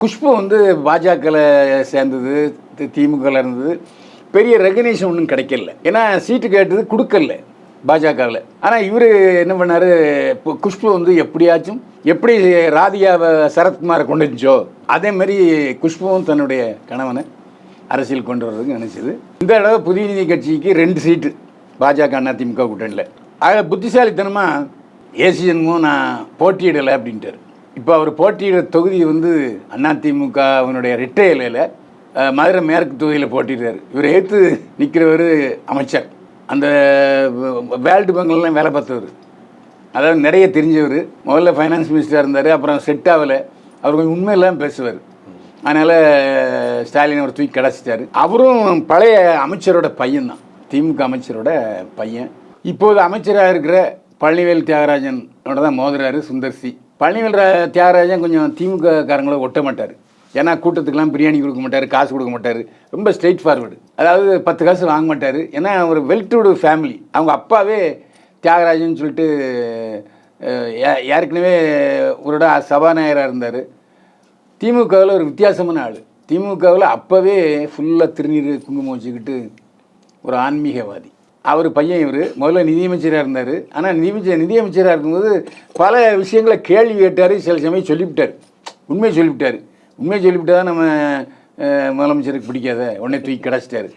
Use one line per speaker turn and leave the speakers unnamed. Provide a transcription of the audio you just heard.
குஷ்பு வந்து பாஜகவில் சேர்ந்தது, திமுகவில் இருந்தது. பெரிய ரெகக்னேஷன் ஒன்றும் கிடைக்கல. ஏன்னா சீட்டு கேட்டது கொடுக்கல பாஜகவில். ஆனால் இவர் என்ன பண்ணார், இப்போ குஷ்பு வந்து எப்படியாச்சும் எப்படி ராதிகாவை சரத்குமாரை கொண்டு வந்துச்சோ அதே மாதிரி குஷ்புவும் தன்னுடைய கணவனை அரசியல் கொண்டு வர்றதுக்கு நினைச்சது. இந்த தடவை புதிய நீதி கட்சிக்கு 2 சீட்டு பாஜக அதிமுக கூட்டணியில். ஆக புத்திசாலித்தனமாக ஏசி ஜென்மம் நான் போட்டியிடலை அப்படின்ட்டார். இப்போ அவர் போட்டியிட தொகுதி வந்து அதிமுக அவனுடைய ரிட்டையலில் மதுரை மேற்கு தொகுதியில் போட்டிடுறாரு. இவர் ஏற்று நிற்கிறவர் அமைச்சர், அந்த வேர்ல்டு பேங்க்லாம் வேலை பார்த்தவர், அதாவது நிறைய தெரிஞ்சவர். முதல்ல ஃபைனான்ஸ் மினிஸ்டராக இருந்தார், அப்புறம் செட் ஆகலை. அவர் கொஞ்சம் உண்மையெல்லாம் பேசுவார். அதனால் ஸ்டாலின் அவர் தூக்கி கிடச்சிட்டார். அவரும் பழைய அமைச்சரோட பையன்தான், திமுக அமைச்சரோட பையன். இப்போது அமைச்சராக இருக்கிற பழனிவேல் தியாகராஜனோட தான் மோதுறாரு சுந்தர்சி. பழனிவேல் தியாகராஜன் கொஞ்சம் திமுக காரங்கள ஒட்ட மாட்டார். ஏன்னா கூட்டத்துக்கெல்லாம் பிரியாணி கொடுக்க மாட்டார், காசு கொடுக்க மாட்டார், ரொம்ப ஸ்ட்ரெயிட் ஃபார்வர்டு. அதாவது 10 காசு வாங்க மாட்டார். ஏன்னா ஒரு வெல்டுடு ஃபேமிலி. அவங்க அப்பாவே தியாகராஜன் சொல்லிட்டு ஏற்கனவே ஒரு சபாநாயகராக இருந்தார். திமுகவில் ஒரு வித்தியாசமான ஆள். திமுகவில் அப்போவே ஃபுல்லாக திருநீர் குங்குமம் வச்சுக்கிட்டு ஒரு ஆன்மீகவாதி. அவர் பையன் இவர் முதல்ல நிதியமைச்சராக இருந்தார். ஆனால் நிதியமைச்சராக இருக்கும்போது பல விஷயங்களை கேள்வி கேட்டார், சில சமயம் சொல்லிவிட்டார், உண்மையை சொல்லிவிட்டார். உண்மையை சொல்லிவிட்டா தான் நம்ம முதலமைச்சருக்கு பிடிக்காத, உடனே தூக்கி கிடச்சிட்டாரு.